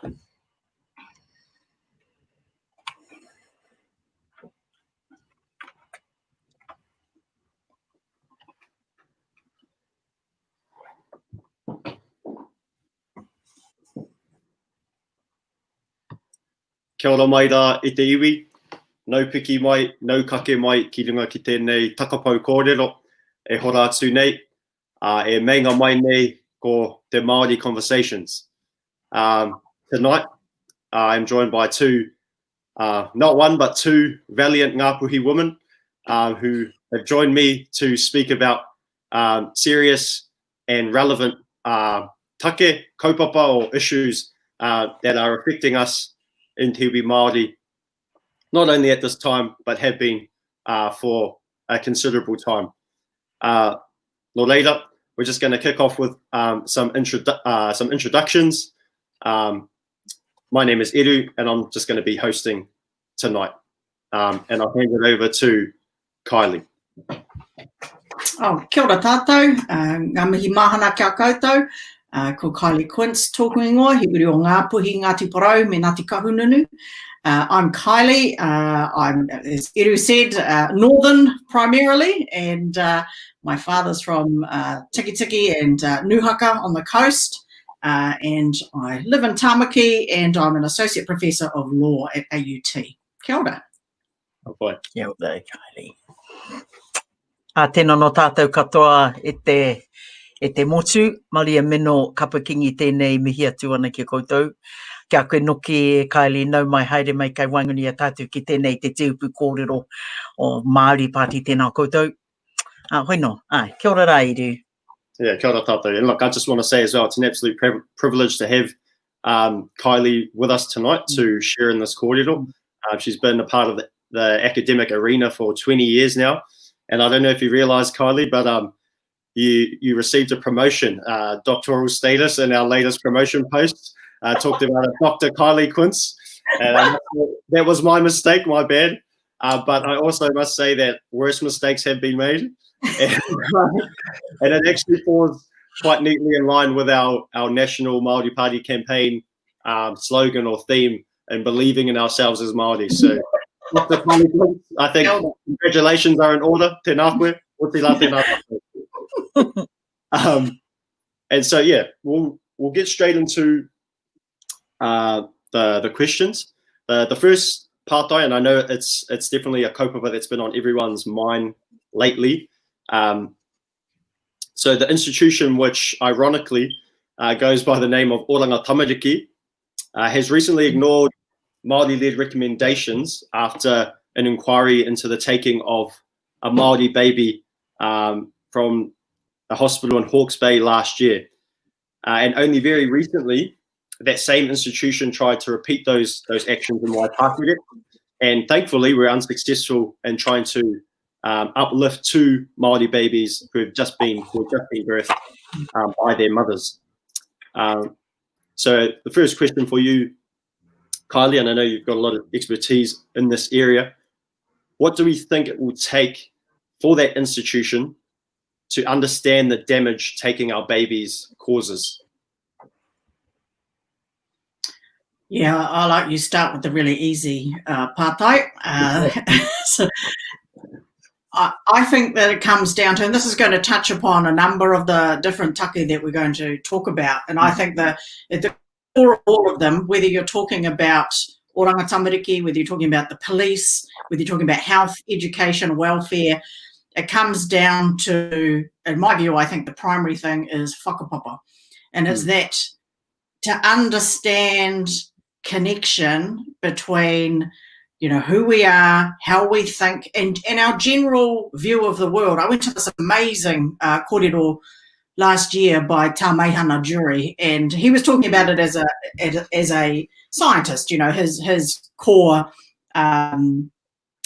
Kia ora mai rā e te iwi, no piki mai, no kake mai ki runga ki tēnei takapau kōrero e hora atu nei, e meinga mai nei ko te Māori conversations. Tonight, I'm joined by not one, but two valiant Ngāpuhi women who have joined me to speak about serious and relevant take, kaupapa, or issues that are affecting us in Te Iwi Māori, not only at this time, but have been for a considerable time. No later, we're just going to kick off with some introductions. My name is Eru, and I'm just going to be hosting tonight. And I'll hand it over to Khylee. Oh, kia ora tātou, ngā mihi mahana kia koutou, ko Khylee Quince talking ingoa, he uri o Ngāpuhi, Ngāti Porou, me Ngāti Kahununu. I'm Khylee, I'm, as Eru said, northern primarily, and my father's from Tiki and Nuhaka on the coast, and I live in Tamaki, and I'm an associate professor of law at AUT. Kia ora. Oh boy. Kia ora, Khylee. Tēnā no tātou katoa e te motu, Mariameno Kapa-Kingi tēnei mihi atu ana ki koutou. Kia koe noki Khylee nau mai haere mai kai wanguni a tātou ki tēnei te teupu kōrero o Māori Pāti tēnā koutou. Hoi no, kia ora rā Eru. Yeah, kia ora tātou. And look, I just want to say as well, it's an absolute privilege to have Khylee with us tonight to share in this kōrero. She's been a part of the academic arena for 20 years now. And I don't know if you realise, Khylee, but you received a promotion, doctoral status in our latest promotion post. Talked about it, Dr Khylee Quince. And that was my mistake, my bad. But I also must say that worse mistakes have been made. And it actually falls quite neatly in line with our national Māori Party campaign slogan or theme, and believing in ourselves as Māori. So, Dr Khylee Quince, I think congratulations are in order. Tēnā koe, oti la tēnā koe. And so, yeah, we'll get straight into the questions. The first part, and I know it's definitely a kaupapa that's been on everyone's mind lately. So the institution, which ironically goes by the name of Oranga Tamariki, has recently ignored Māori-led recommendations after an inquiry into the taking of a Māori baby from a hospital in Hawke's Bay last year. And only very recently, that same institution tried to repeat those actions in Waitakere. And thankfully, we're unsuccessful in trying to uplift two Māori babies who have just been birthed by their mothers. So the first question for you, Khylee, and I know you've got a lot of expertise in this area, what do we think it will take for that institution to understand the damage taking our babies causes? Yeah, I like you start with the really easy pātai. So I think that it comes down to, and this is going to touch upon a number of the different take that we're going to talk about, and I think that at the core of all of them, whether you're talking about Oranga Tamariki, whether you're talking about the police, whether you're talking about health, education, welfare, it comes down to, in my view, I think the primary thing is whakapapa. And it's that to understand connection between, you know, who we are, how we think, and our general view of the world. I went to this amazing kōrero last year by Tā Meihana Jury, and he was talking about it as a scientist, you know, his core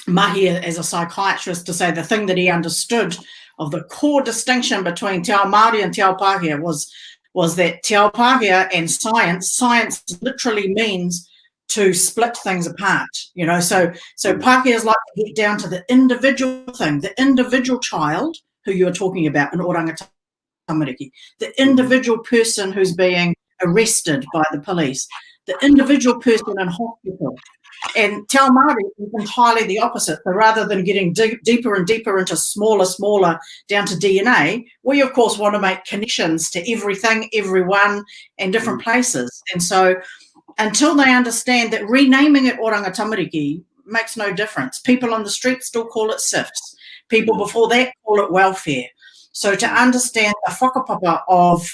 mahi as a psychiatrist, to say the thing that he understood of the core distinction between Te Ao Māori and Te Ao Pākehā was that Te Ao Pākehā and science literally means to split things apart, you know, so Pākehā's like to get down to the individual thing, the individual child who you're talking about in Oranga Tamariki, the individual person who's being arrested by the police, the individual person in hospital. And Te Ao Māori is entirely the opposite. So rather than getting deeper and deeper into smaller, down to DNA, we of course want to make connections to everything, everyone, and different places. And so until they understand that renaming it Oranga Tamariki makes no difference. People on the street still call it SIFs. People before that call it welfare. So to understand the whakapapa of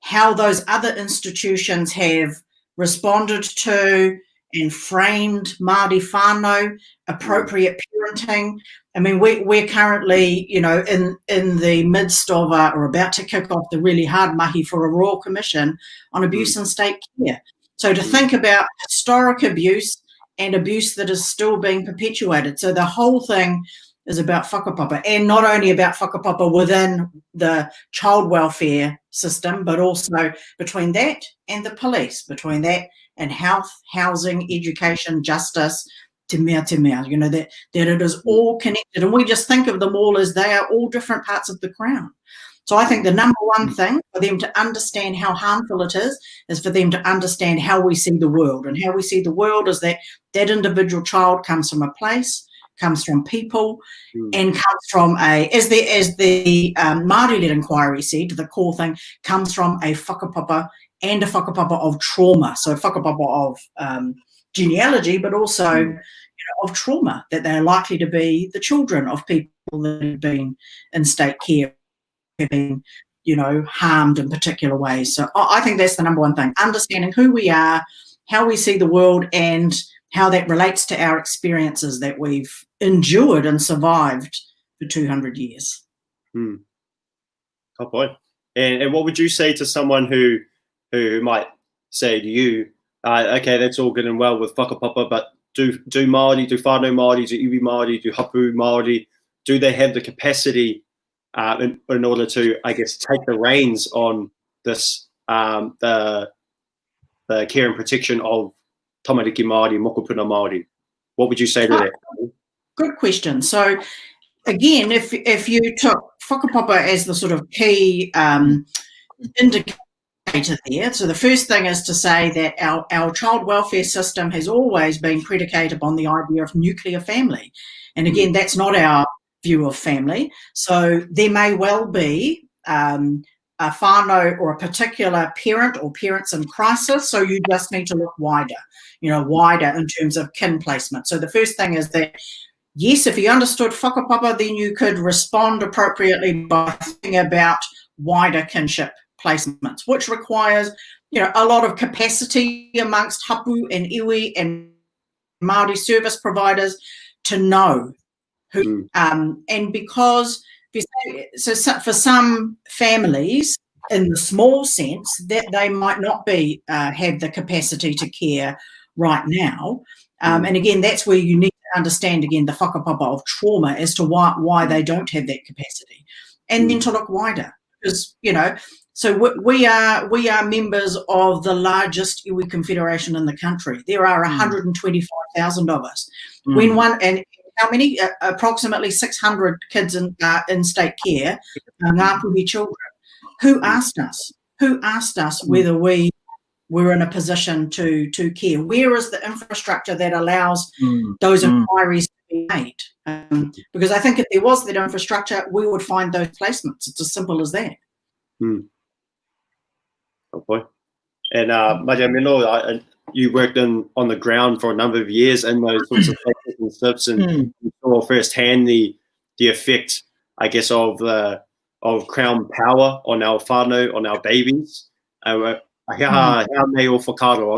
how those other institutions have responded to and framed Māori whānau, appropriate parenting. I mean, we're currently, you know, in the midst of or about to kick off the really hard mahi for a Royal Commission on abuse in state care. So to think about historic abuse and abuse that is still being perpetuated. So the whole thing is about whakapapa, and not only about whakapapa within the child welfare system, but also between that and the police, between that and health, housing, education, justice, te mea, you know, that it is all connected. And we just think of them all as they are all different parts of the crown. So I think the number one thing for them to understand how harmful it is for them to understand how we see the world. And how we see the world is that that individual child comes from a place, comes from people, and comes from as the Māori-led inquiry said, the core thing comes from a whakapapa and a whakapapa of trauma. So whakapapa of genealogy, but also you know, of trauma, that they're likely to be the children of people that have been in state care, have been, you know, harmed in particular ways. So I think that's the number one thing, understanding who we are, how we see the world, and how that relates to our experiences that we've endured and survived for 200 years. Good point. And what would you say to someone who might say to you, okay, that's all good and well with whakapapa, but do Māori, do whānau Māori, do iwi Māori, do hapu Māori, do they have the capacity in order to, I guess, take the reins on this, the care and protection of tamariki Māori, mokopuna Māori? What would you say to that? Good question. So again, if you took whakapapa as the sort of key indicator there, so the first thing is to say that our child welfare system has always been predicated upon the idea of nuclear family. And again, that's not our view of family. So there may well be a whānau or a particular parent or parents in crisis, so you just need to look wider, you know, wider in terms of kin placement. So the first thing is that, yes, if you understood whakapapa, then you could respond appropriately by thinking about wider kinship placements, which requires, you know, a lot of capacity amongst hapu and iwi and Māori service providers to know who, and because so for some families, in the small sense, that they might not be have the capacity to care right now, and again, that's where you need to understand again the whakapapa of trauma as to why they don't have that capacity, and then to look wider, because you know. So we are members of the largest iwi confederation in the country. There are 125,000 of us. When one and how many? Approximately 600 kids in state care, Ngāpuhi children. Who asked us? Who asked us whether we were in a position to care? Where is the infrastructure that allows those inquiries to be made? Because I think if there was that infrastructure, we would find those placements. It's as simple as that. Oh boy. And Mariameno, you worked on the ground for a number of years in those sorts of places and steps, and you saw firsthand the effect, I guess, of Crown power on our whānau, on our babies. What are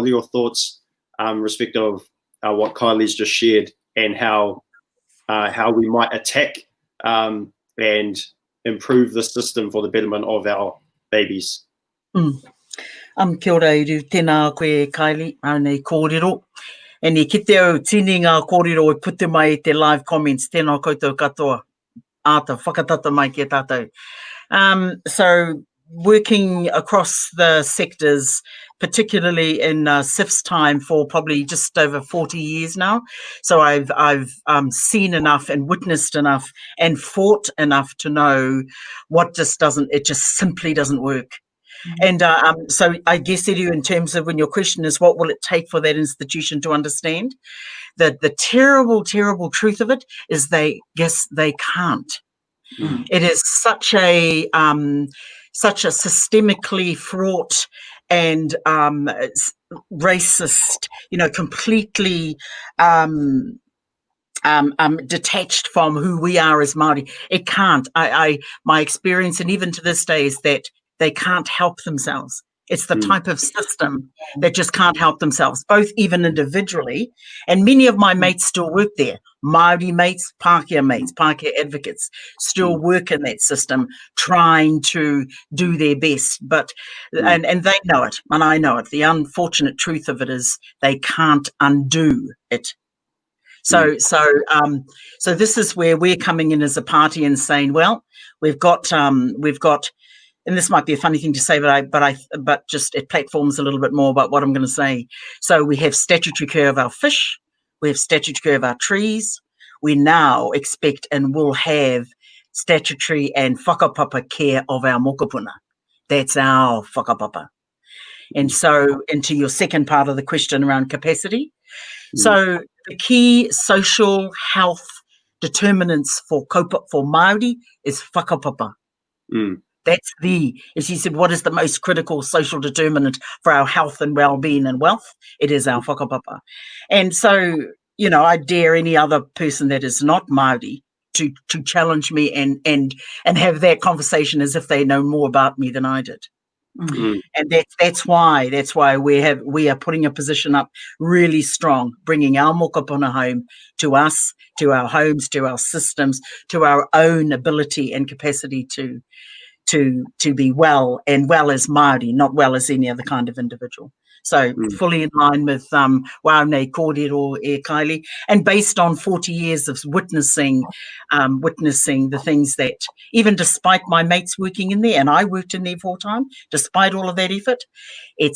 your thoughts respect of what Kylie's just shared, and how we might attack and improve the system for the betterment of our babies? Kia ora Eru, tēnā koe Khylee, nei kōrero. E ni kite au tini ngā kōrero e pute mai te live comments, tēnā koutou katoa. Ata, whakatata mai ki tātou. So working across the sectors, particularly in SIF's time for probably just over 40 years now. So I've seen enough and witnessed enough and fought enough to know what it just simply doesn't work. And so I guess, Eru, in terms of when your question is what will it take for that institution to understand, the terrible, terrible truth of it is they can't. It is such a systemically fraught and racist, completely detached from who we are as Māori. It can't. My experience, and even to this day, is that they can't help themselves. It's the type of system that just can't help themselves, both even individually. And many of my mates still work there. Māori mates, Pākehā advocates still work in that system, trying to do their best. But and they know it, and I know it. The unfortunate truth of it is they can't undo it. So this is where we're coming in as a party and saying, well, we've got. And this might be a funny thing to say, but just it platforms a little bit more about what I'm going to say. So we have statutory care of our fish, we have statutory care of our trees. We now expect and will have statutory and whakapapa care of our mokopuna. That's our whakapapa. And so into your second part of the question around capacity. So the key social health determinants for Māori is whakapapa. That's as you said, what is the most critical social determinant for our health and well-being and wealth? It is our whakapapa. And so, I dare any other person that is not Māori to challenge me and have that conversation as if they know more about me than I did. And that's why we are putting a position up really strong, bringing our mokopuna home to us, to our homes, to our systems, to our own ability and capacity to be well, and well as Māori, not well as any other kind of individual. So fully in line with Wānei kōrero Khylee, and based on 40 years of witnessing the things that, even despite my mates working in there, and I worked in there full-time, despite all of that effort, it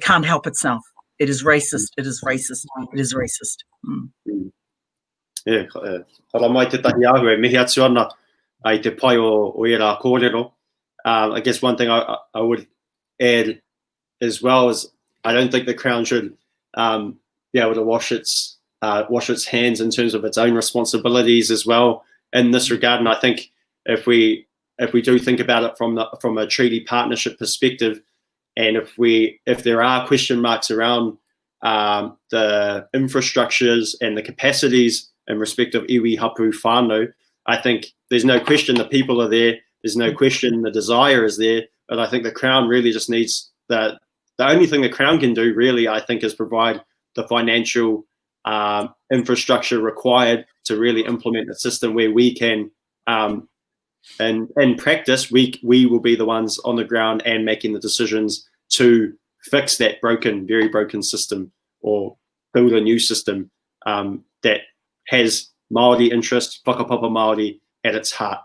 can't help itself. It is racist, it is racist, it is racist. Hara mai te tahi ahu e mihi atu ana ai te pai o era kōrero. I guess one thing I would add as well is I don't think the Crown should be able to wash its hands in terms of its own responsibilities as well in this regard. And I think if we do think about it from a treaty partnership perspective, and if there are question marks around the infrastructures and the capacities in respect of iwi hapu whānau, I think there's no question the people are there. There's no question the desire is there, but I think the Crown really just needs that. The only thing the Crown can do really, I think, is provide the financial infrastructure required to really implement the system where we can, and in practice, we will be the ones on the ground and making the decisions to fix that very broken system, or build a new system that has Māori interest, whakapapa Māori at its heart.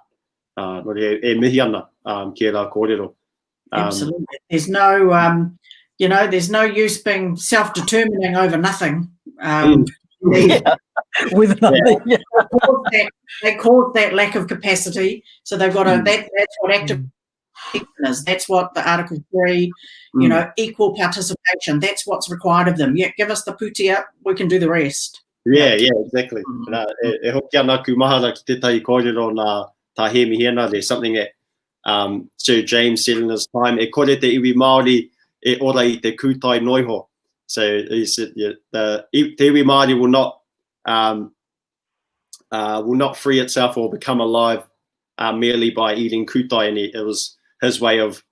Absolutely. There's no, there's no use being self-determining over nothing. They cause that lack of capacity, so they've got to. That's what active is. That's what the Article 3, equal participation. That's what's required of them. Yeah, give us the putia, we can do the rest. Yeah, exactly. E hoki ana ku mahara ki te tai kōrero nā tā he mihiana. There's something that Sir James said in his time, e kore te iwi Māori e ora I te kūtai noiho. So he said, the iwi Māori will not free itself or become alive merely by eating kūtai, and it was his way of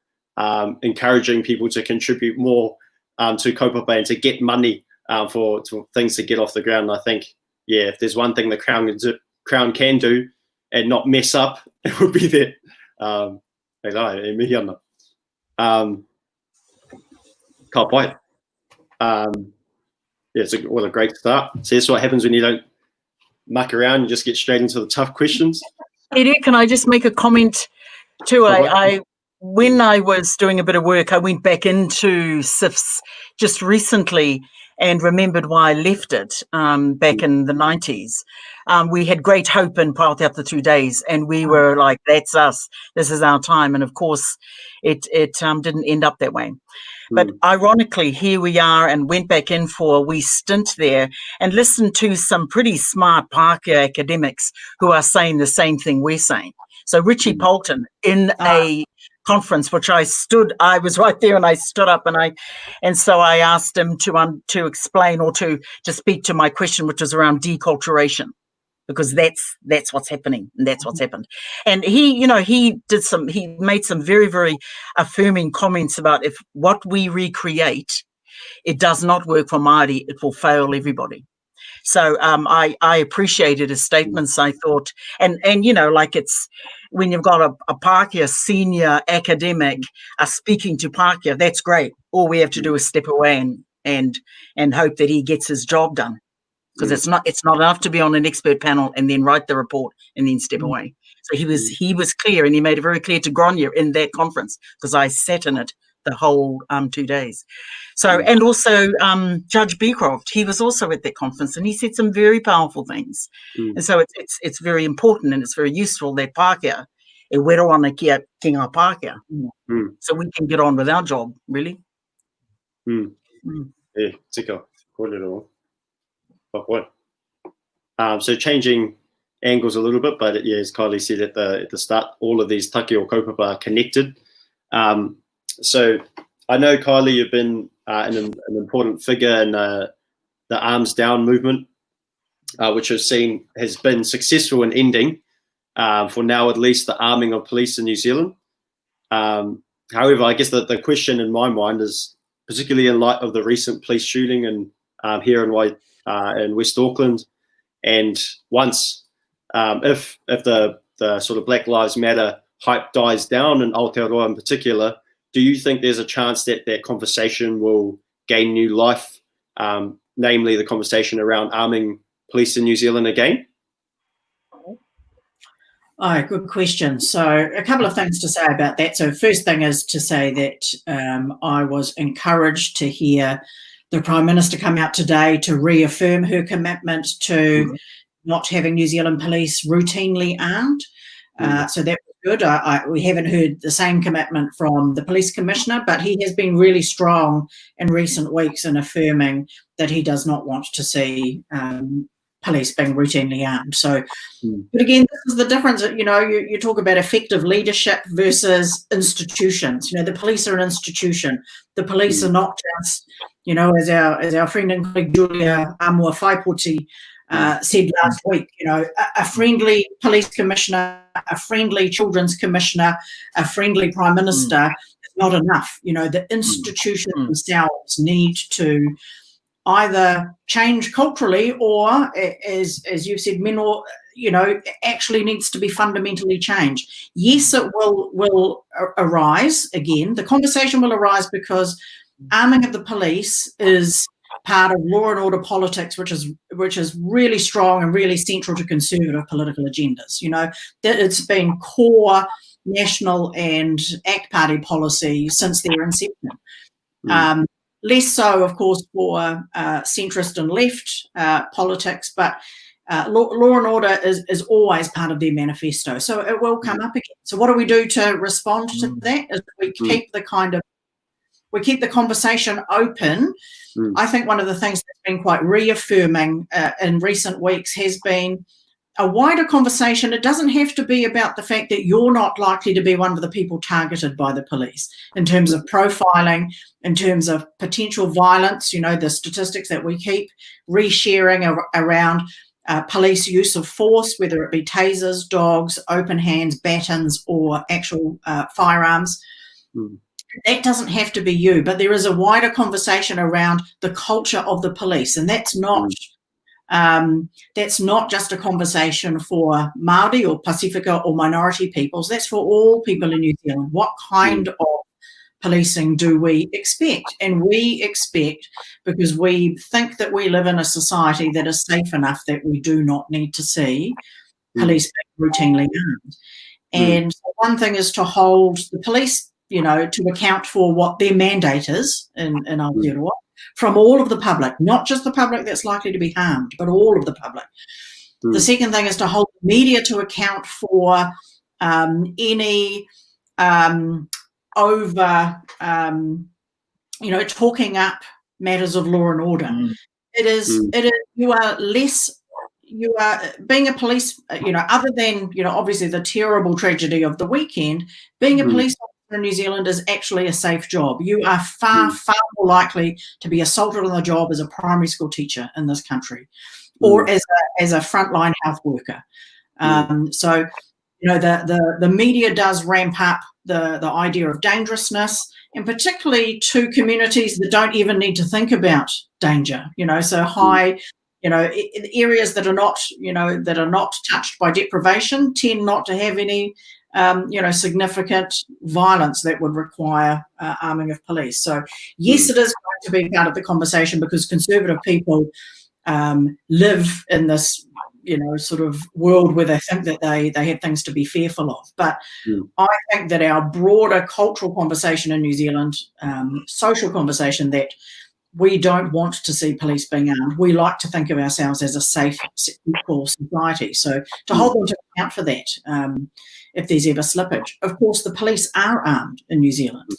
encouraging people to contribute more to kaupapa and to get money for things to get off the ground. And I think, if there's one thing the Crown can do and not mess up, it would be that. Ka pai. What a great start. So that's what happens when you don't muck around, you just get straight into the tough questions. Eru, can I just make a comment too? When I was doing a bit of work, I went back into SIFS just recently and remembered why I left it back in the 90s. we had great hope in Paoteata 2 days, and we were like, that's us. This is our time. And of course, it didn't end up that way. But ironically, here we are, and went back in for a wee stint there and listened to some pretty smart Pākehā academics who are saying the same thing we're saying. So Richie Poulton in a conference, which I was right there, and I stood up, and so I asked him to explain or to speak to my question, which was around deculturation, because that's what's happening, and that's what's happened. And he made some very, very affirming comments about if what we recreate, it does not work for Māori, it will fail everybody. So I appreciated his statements. I thought, and like, it's when you've got a Pākehā senior academic speaking to Pākehā, that's great. All we have to do is step away and hope that he gets his job done. Because it's not enough to be on an expert panel and then write the report and then step away. So he was clear, and he made it very clear to Grania in that conference, because I sat in it the whole 2 days. So and also Judge Beecroft, he was also at that conference, and he said some very powerful things. And so it's very important, and it's very useful that Pākehā e wero ana ki ngā Pākehā, so we can get on with our job, really. Tika, kōrero. So changing angles a little bit, but as Khylee said at the start, all of these take o kaupapa are connected. So I know, Khylee, you've been an important figure in the Arms Down movement, which has been successful in ending, for now at least, the arming of police in New Zealand. However, I guess the question in my mind is, particularly in light of the recent police shooting here in West Auckland, and once if the sort of Black Lives Matter hype dies down in Aotearoa in particular, do you think there's a chance that that conversation will gain new life, namely the conversation around arming police in New Zealand again? Oh, good question. So a couple of things to say about that. So first thing is to say that I was encouraged to hear the Prime Minister come out today to reaffirm her commitment to not having New Zealand police routinely armed. So that was good. We haven't heard the same commitment from the Police Commissioner, but he has been really strong in recent weeks in affirming that he does not want to see police being routinely armed. So, but again, this is the difference. You talk about effective leadership versus institutions. The police are an institution. The police are not just, as our friend and colleague Julia Amua Whaipoti said last week, a friendly police commissioner, a friendly children's commissioner, a friendly prime minister is not enough. The institutions themselves need to either change culturally, or, as you've said, Mino, actually needs to be fundamentally changed. Yes, it will arise again. The conversation will arise because arming of the police is part of law and order politics, which is really strong and really central to conservative political agendas. That it's been core national and ACT Party policy since their inception. Less so, of course, for centrist and left politics, but law and order is always part of their manifesto. So it will come up again. So what do we do to respond to that? Is we keep the conversation open. I think one of the things that's been quite reaffirming in recent weeks has been a wider conversation. It doesn't have to be about the fact that you're not likely to be one of the people targeted by the police in terms of profiling, in terms of potential violence, the statistics that we keep resharing around police use of force, whether it be tasers, dogs, open hands, batons, or actual firearms. That doesn't have to be you, but there is a wider conversation around the culture of the police, and that's not just a conversation for Māori or Pasifika or minority peoples. That's for all people in New Zealand. What kind of policing do we expect? And we expect, because we think that we live in a society that is safe enough, that we do not need to see police being routinely armed. And one thing is to hold the police, to account for what their mandate is in Aotearoa from all of the public, not just the public that's likely to be harmed, but all of the public. The second thing is to hold the media to account for any over, talking up matters of law and order. It is, you are being a police, other than, obviously the terrible tragedy of the weekend, being a police officer in New Zealand is actually a safe job. You are far, far more likely to be assaulted on the job as a primary school teacher in this country, or as a frontline health worker. So, the media does ramp up the idea of dangerousness, and particularly to communities that don't even need to think about danger. So high, areas that are not touched by deprivation tend not to have any, significant violence that would require arming of police. So yes, it is going to be part of the conversation, because conservative people live in this, sort of world where they think that they have things to be fearful of. But I think that our broader cultural conversation in New Zealand, social conversation, that we don't want to see police being armed. We like to think of ourselves as a safe, equal society. So to hold them to account for that, if there's ever slippage. Of course, the police are armed in New Zealand.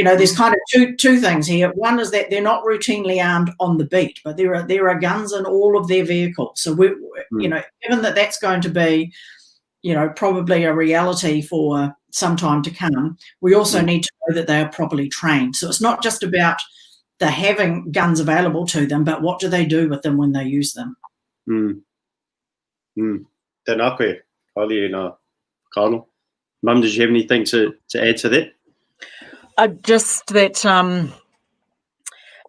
There's kind of two things here. One is that they're not routinely armed on the beat, but there are guns in all of their vehicles. So given that that's going to be, probably a reality for some time to come, we also need to know that they are properly trained. So it's not just about the having guns available to them, but what do they do with them when they use them? Tēnā koe, Khylee and Kano. Mum, did you have anything to add to that? Just that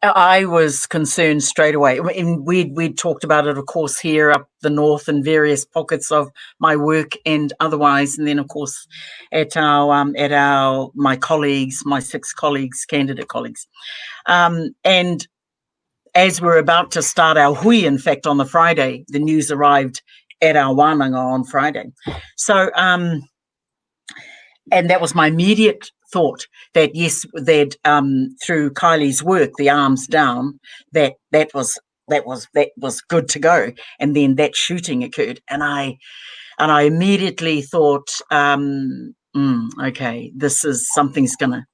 I was concerned straight away. We'd talked about it, of course, here up the north in various pockets of my work and otherwise, and then, of course, at my colleagues, my 6 colleagues, candidate colleagues, and as we're about to start our hui, in fact, on the Friday, the news arrived at our wānanga on Friday. So, and that was my immediate thought, that yes, that through Kylie's work, the arms down, that was good to go, and then that shooting occurred, and I immediately thought, okay, this is something's gonna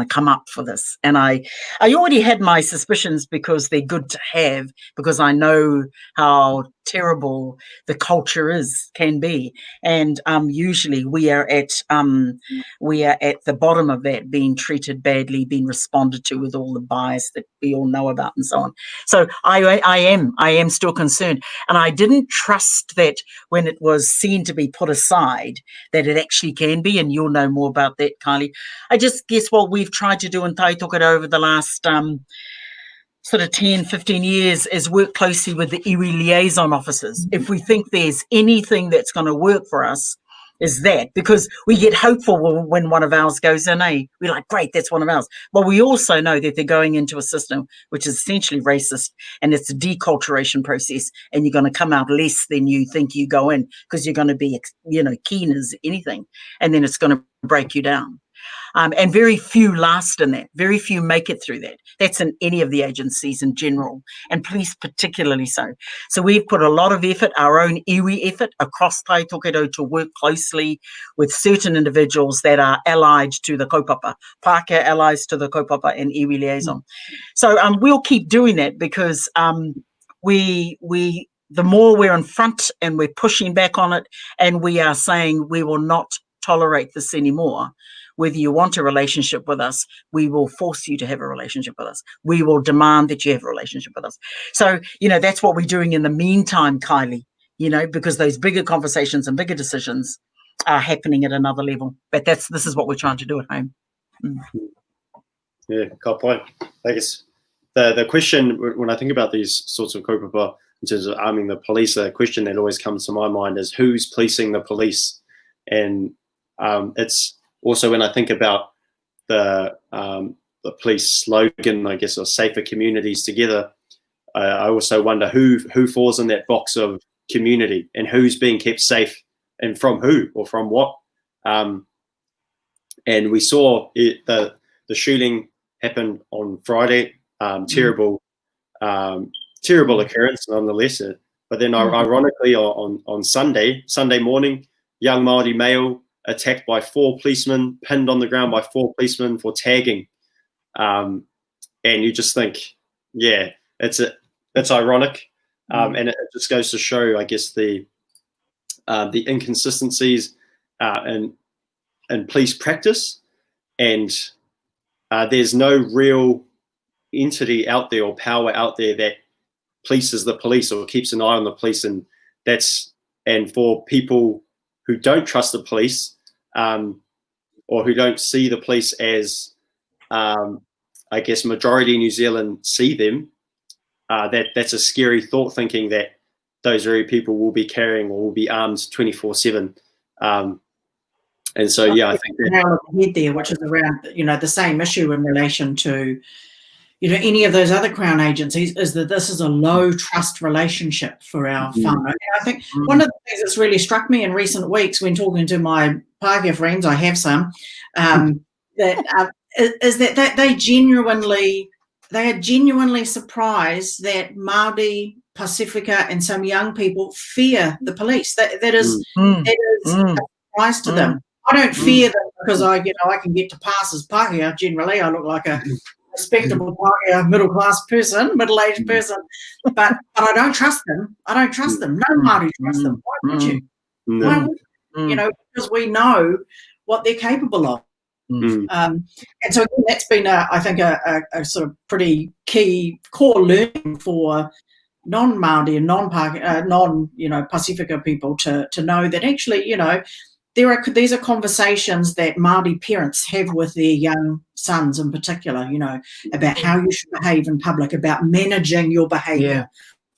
come up for this, and I already had my suspicions, because they're good to have, because I know how terrible the culture can be, and usually we are at the bottom of that, being treated badly, being responded to with all the bias that we all know about, and so on. So I am still concerned, and I didn't trust that when it was seen to be put aside, that it actually can be, and you'll know more about that, Khylee. I just guess what we've tried to do in Taitoket over the last sort of 10, 15 years is work closely with the iwi liaison officers. If we think there's anything that's going to work for us, is that, because we get hopeful when one of ours goes in, we're like, great, that's one of ours. Well, we also know that they're going into a system which is essentially racist, and it's a deculturation process, and you're going to come out less than you think you go in, because you're going to be, keen as anything, and then it's going to break you down. And very few last in that. Very few make it through that. That's in any of the agencies in general, and police particularly so. So we've put a lot of effort, our own iwi effort, across Taitoketo to work closely with certain individuals that are allied to the kaupapa, Pākehā allies to the kaupapa and iwi liaison. So we'll keep doing that, because the more we're in front and we're pushing back on it, and we are saying we will not tolerate this anymore. Whether you want a relationship with us, we will force you to have a relationship with us. We will demand that you have a relationship with us. So, that's what we're doing in the meantime, Khylee, because those bigger conversations and bigger decisions are happening at another level. But this is what we're trying to do at home. Yeah, good point. I guess the question, when I think about these sorts of kaupapa, in terms of arming the police, the question that always comes to my mind is who's policing the police? And it's also, when I think about the police slogan, I guess, of safer communities together, I also wonder who falls in that box of community, and who's being kept safe, and from who or from what. And we saw the shooting happen on Friday. Terrible occurrence, nonetheless. But then ironically on Sunday morning, young Māori male attacked by 4 policemen, pinned on the ground by 4 policemen for tagging. And you just think, yeah, it's ironic. And it just goes to show, I guess, the inconsistencies in police practice. And there's no real entity out there or power out there that polices the police or keeps an eye on the police, and for people who don't trust the police or who don't see the police as I guess majority in New Zealand see them, that's a scary thought, thinking that those very people will be carrying or will be armed 24/7. And so, yeah, I think that head there, which is around, the same issue in relation to, any of those other Crown agencies, is that this is a low trust relationship for our whānau. And I think one of the things that's really struck me in recent weeks when talking to my Pākehā friends, I have some, is that they are genuinely surprised that Māori, Pacifica, and some young people fear the police. That is a surprise to them. I don't fear them because I can get to pass as Pākehā. Generally, I look like a respectable Pākehā middle-aged person, but I don't trust them. No Māori trust them. Why would you? Why would you? Because we know what they're capable of. And so that's been, I think, a sort of pretty key core learning for non-Māori and non-Pacifica people to know that actually, these are conversations that Māori parents have with their young sons in particular, about how you should behave in public, about managing your behaviour.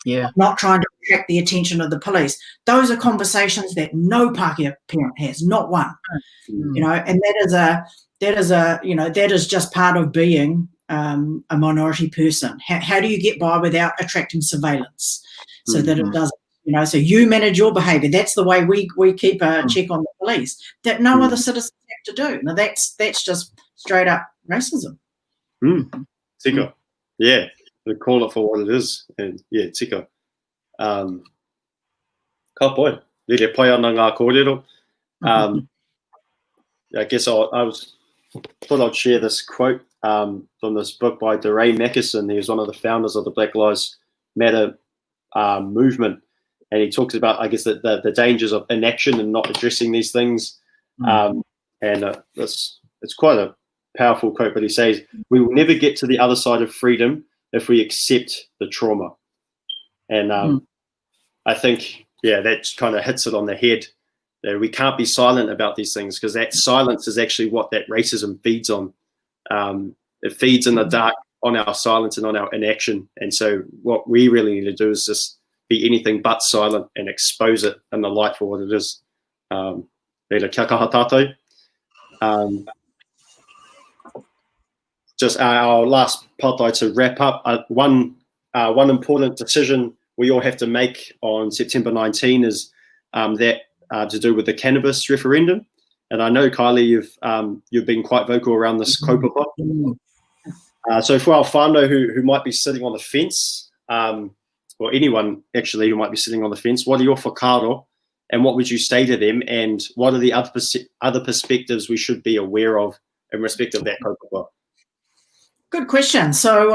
Yeah. Not trying to attract the attention of the police. Those are conversations that no Pākehā parent has, not one. And that is just part of being a minority person. How do you get by without attracting surveillance so that it doesn't, so you manage your behaviour. That's the way we keep a check on the police that no other citizens have to do. Now that's just straight up racism. Tika. Yeah. We call it for what it is. And yeah, tika. Ka poe. Rere pai ana ngā kōrero. I guess I thought I'd share this quote from this book by DeRay Mackison. He was one of the founders of the Black Lives Matter movement. And he talks about, I guess, the dangers of inaction and not addressing these things. It's quite a powerful quote, but he says, "We will never get to the other side of freedom if we accept the trauma." And I think, that kind of hits it on the head. We can't be silent about these things, because that silence is actually what that racism feeds on. It feeds in the dark on our silence and on our inaction. And so what we really need to do is just be anything but silent and expose it in the light for what it is. Reira, kia kaha tātou. Just our last pātai to wrap up. One important decision we all have to make on September 19 is that to do with the cannabis referendum. And I know, Khylee, you've been quite vocal around this kaupapa. So for our whānau who might be sitting on the fence, or anyone actually who might be sitting on the fence, what are your whakaaro, and what would you say to them, and what are the other perspectives we should be aware of in respect of that kaupapa? Good question. So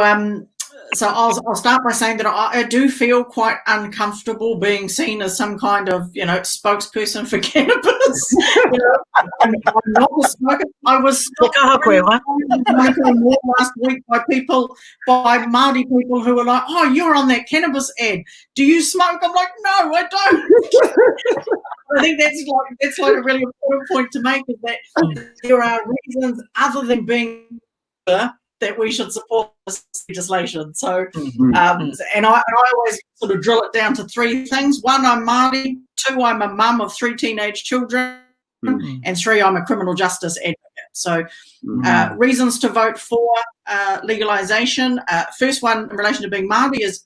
I'll start by saying that I do feel quite uncomfortable being seen as some kind of, spokesperson for cannabis. I'm not a smoker. I was last week by Māori people who were like, "Oh, you're on that cannabis ad. Do you smoke?" I'm like, "No, I don't." I think that's like a really important point to make, is that there are reasons other than being that we should support this legislation. So, and I always sort of drill it down to 3 things. 1, I'm Māori. 2, I'm a mum of 3 teenage children. And 3, I'm a criminal justice advocate. So, reasons to vote for legalisation. First one, in relation to being Māori, is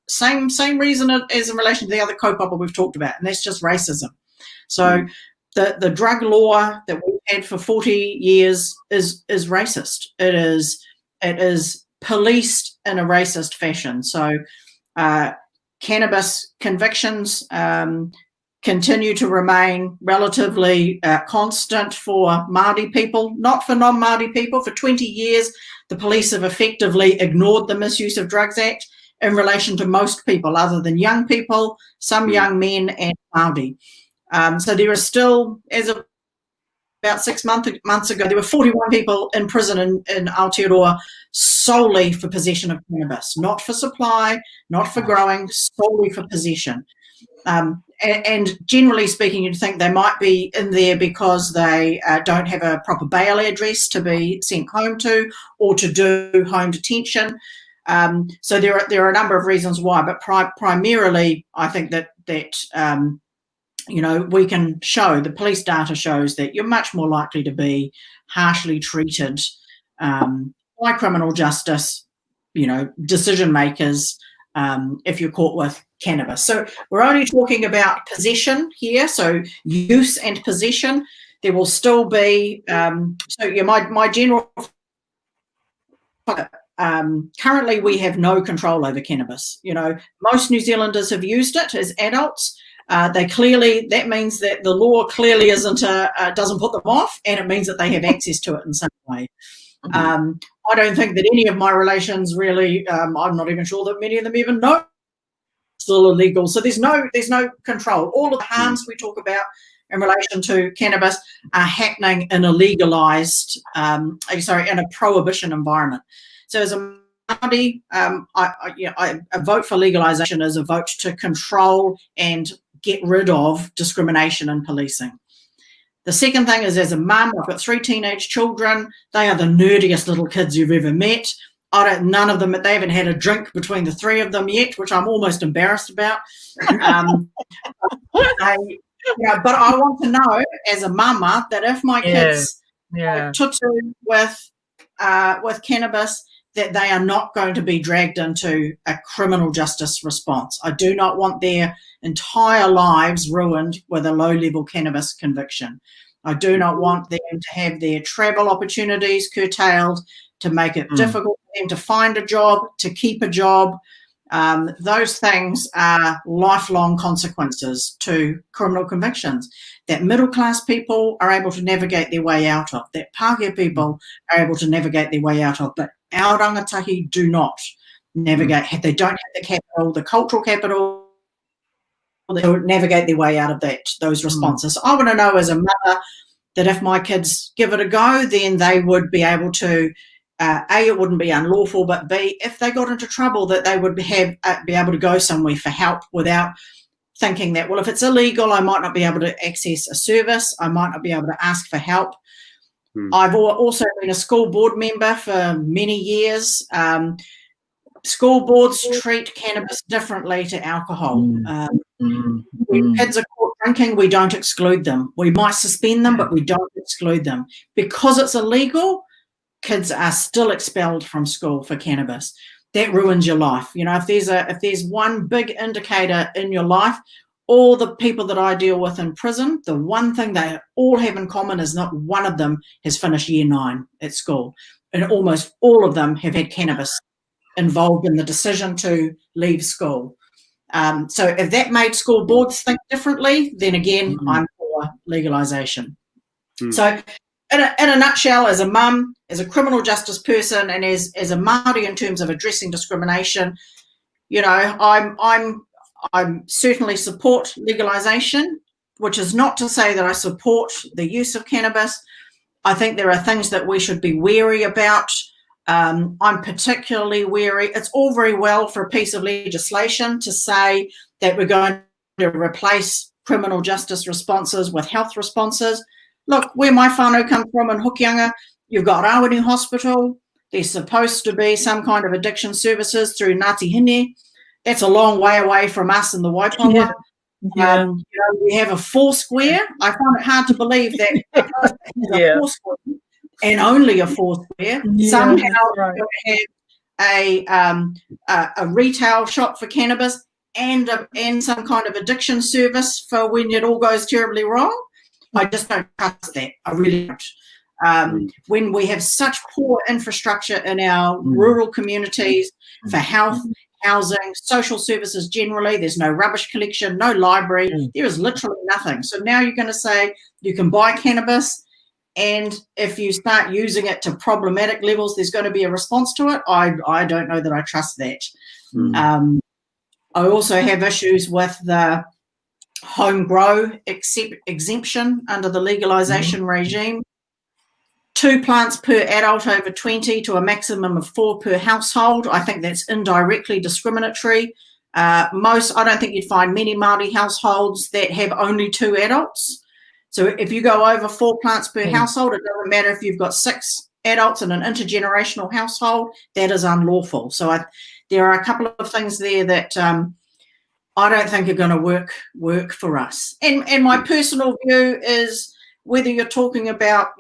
same reason as in relation to the other kaupapa we've talked about, and that's just racism. So, the drug law that we've had for 40 years is racist. It is policed in a racist fashion. So cannabis convictions continue to remain relatively constant for Māori people, not for non-Māori people. For 20 years, the police have effectively ignored the Misuse of Drugs Act in relation to most people, other than young people, some young men, and Māori. So there are still, as of about 6 months ago, there were 41 people in prison in Aotearoa solely for possession of cannabis, not for supply, not for growing, solely for possession. And generally speaking, you'd think they might be in there because they don't have a proper bail address to be sent home to, or to do home detention. So there are a number of reasons why, but primarily I think that we can show, the police data shows that you're much more likely to be harshly treated by criminal justice, decision makers, if you're caught with cannabis. So we're only talking about possession here, so use and possession. There will still be, my general, currently we have no control over cannabis. Most New Zealanders have used it as adults. That means that the law clearly doesn't put them off, and it means that they have access to it in some way. I don't think that any of my relations really, I'm not even sure that many of them even know it's still illegal. So there's no control. All of the harms we talk about in relation to cannabis are happening in a legalised, in a prohibition environment. So as a Māori, I vote for legalisation as a vote to control and get rid of discrimination in policing. The second thing is, as a mum, I've got 3 teenage children. They are the nerdiest little kids you've ever met. None of them, they haven't had a drink between the 3 of them yet, which I'm almost embarrassed about. But I want to know, as a mama, that if my kids tutu with cannabis, that they are not going to be dragged into a criminal justice response. I do not want their entire lives ruined with a low-level cannabis conviction. I do not want them to have their travel opportunities curtailed, to make it difficult for them to find a job, to keep a job. Those things are lifelong consequences to criminal convictions that middle-class people are able to navigate their way out of, that Pākehā people are able to navigate their way out of, but our rangatahi do not navigate. They don't have the capital, the cultural capital, they don't navigate their way out of those responses. So I want to know, as a mother, that if my kids give it a go, then they would be able to, A, it wouldn't be unlawful, but B, if they got into trouble, that they would be able to go somewhere for help without thinking that, well, if it's illegal, I might not be able to access a service, I might not be able to ask for help. I've also been a school board member for many years. School boards treat cannabis differently to alcohol. When kids are caught drinking, we don't exclude them. We might suspend them, but we don't exclude them. Because it's illegal, kids are still expelled from school for cannabis. That ruins your life. If there's one big indicator in your life, all the people that I deal with in prison, the one thing they all have in common is not one of them has finished year 9 at school. And almost all of them have had cannabis involved in the decision to leave school. So if that made school boards think differently, then again, I'm for legalisation. So in a nutshell, as a mum, as a criminal justice person, and as a Māori in terms of addressing discrimination, I certainly support legalisation, which is not to say that I support the use of cannabis. I think there are things that we should be wary about. I'm particularly wary. It's all very well for a piece of legislation to say that we're going to replace criminal justice responses with health responses. Look, where my whānau come from in Hokianga, you've got Rawene Hospital. There's supposed to be some kind of addiction services through Ngāti Hine. That's a long way away from us in the Waipawa. We have a Foursquare. I find it hard to believe that a Foursquare, and only a Foursquare, somehow have a retail shop for cannabis and some kind of addiction service for when it all goes terribly wrong. I just don't trust that. I really don't. When we have such poor infrastructure in our rural communities for health housing, social services generally. There's no rubbish collection, no library. There is literally nothing. So now you're going to say you can buy cannabis, and if you start using it to problematic levels, there's going to be a response to it. I don't know that I trust that. I also have issues with the home grow exemption under the legalisation regime. 2 plants per adult over 20 to a maximum of 4 per household. I think that's indirectly discriminatory. I don't think you'd find many Māori households that have only 2 adults. So if you go over 4 plants per household, it doesn't matter if you've got 6 adults in an intergenerational household, that is unlawful. So there are a couple of things there that I don't think are going to work for us. And my personal view is, whether you're talking about,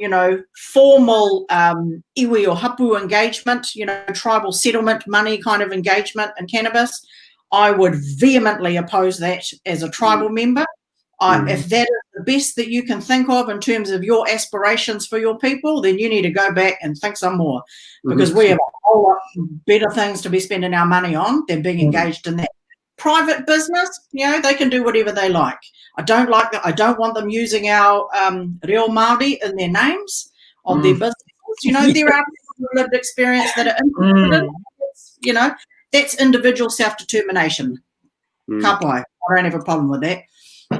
formal iwi or hapu engagement, tribal settlement money kind of engagement in cannabis, I would vehemently oppose that as a tribal member. If that is the best that you can think of in terms of your aspirations for your people, then you need to go back and think some more, because we have a whole lot better things to be spending our money on than being engaged in that. Private business, they can do whatever they like. I don't like that. I don't want them using our real Māori in their names of their businesses. There are people with lived experience that are interested in it. That's individual self-determination. Kapai, I don't have a problem with that.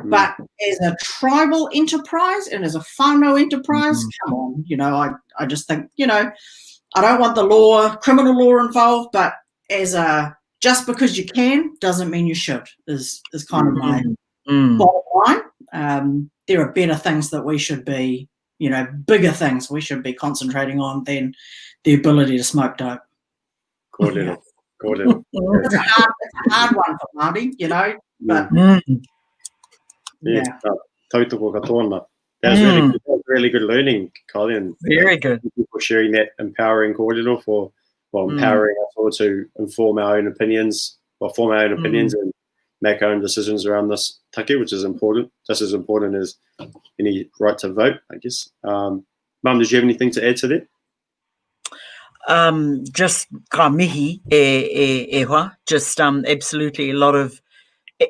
But as a tribal enterprise and as a whānau enterprise, come on, I just think, I don't want the criminal law involved, but as a just because you can doesn't mean you should, is kind of my bottom line. There are better things that we should be, bigger things we should be concentrating on than the ability to smoke dope. Kōrero. It's a hard one for Māori, but tautoko ka tōna. That was really good learning, Khylee, and very good. Thank you for sharing that empowering kōrero for empowering us all to form our own opinions and make our own decisions around this take, which is important, just as important as any right to vote, I guess. Mum, did you have anything to add to that? Just ka mihi e hoa, just absolutely a lot of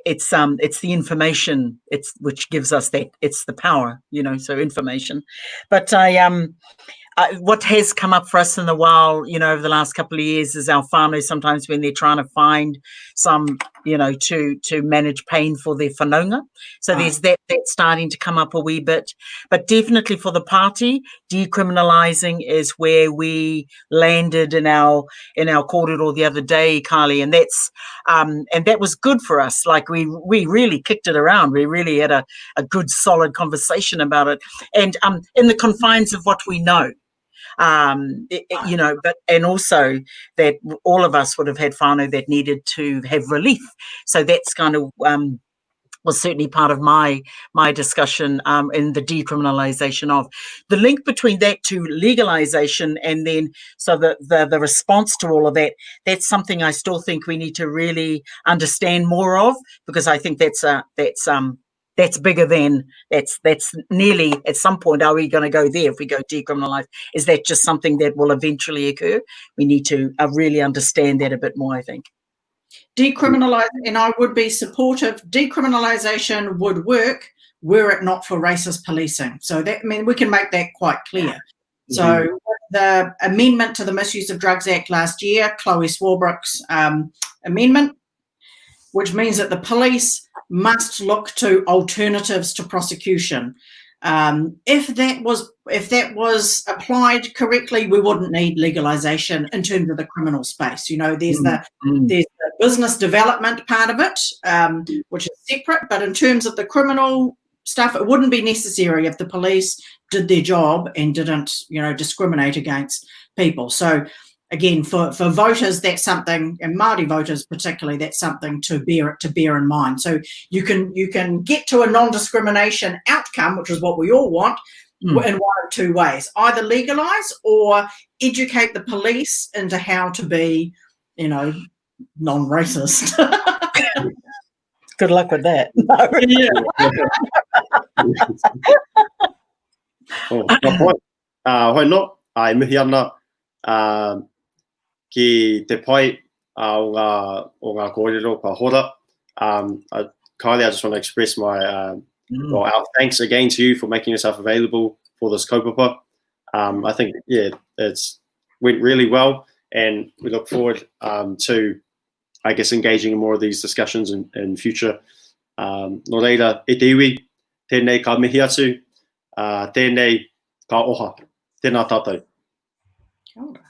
it's the information which gives us that, it's the power, so information. But what has come up for us in the while, over the last couple of years, is our whānau sometimes when they're trying to find some, to manage pain for their whanaunga. So there's that's starting to come up a wee bit. But definitely for the party, decriminalising is where we landed in our kōrero the other day, Khylee, and that's and that was good for us. Like we really kicked it around. We really had a good solid conversation about it, and in the confines of what we know. But and also that all of us would have had whānau that needed to have relief. So that's kind of was certainly part of my discussion in the decriminalisation of the link between that to legalisation, and then so the response to all of that. That's something I still think we need to really understand more of, because I think that's bigger than that's nearly at some point. Are we going to go there if we go decriminalise? Is that just something that will eventually occur? We need to really understand that a bit more, I think. Decriminalise, and I would be supportive. Decriminalisation would work were it not for racist policing. So that, we can make that quite clear. So the amendment to the Misuse of Drugs Act last year, Chloe Swarbrick's amendment, which means that the police must look to alternatives to prosecution. If that was applied correctly, we wouldn't need legalisation in terms of the criminal space. There's the business development part of it, which is separate. But in terms of the criminal stuff, it wouldn't be necessary if the police did their job and didn't, discriminate against people. So again, for voters, that's something, and Māori voters particularly, that's something to bear in mind. So you can get to a non-discrimination outcome, which is what we all want, in one of two ways: either legalise or educate the police into how to be, non-racist. Good luck with that. Hoi no, ai mihi ana ki te pai o ngā kōrero ka hora. Khylee, I just want to express my well, our thanks again to you for making yourself available for this kaupapa. I think, it's went really well, and we look forward to, I guess, engaging in more of these discussions in future. No reira, e te iwi, tēnei ka mihi atu, tēnei ka oha, tēnā tātou. Kia ora.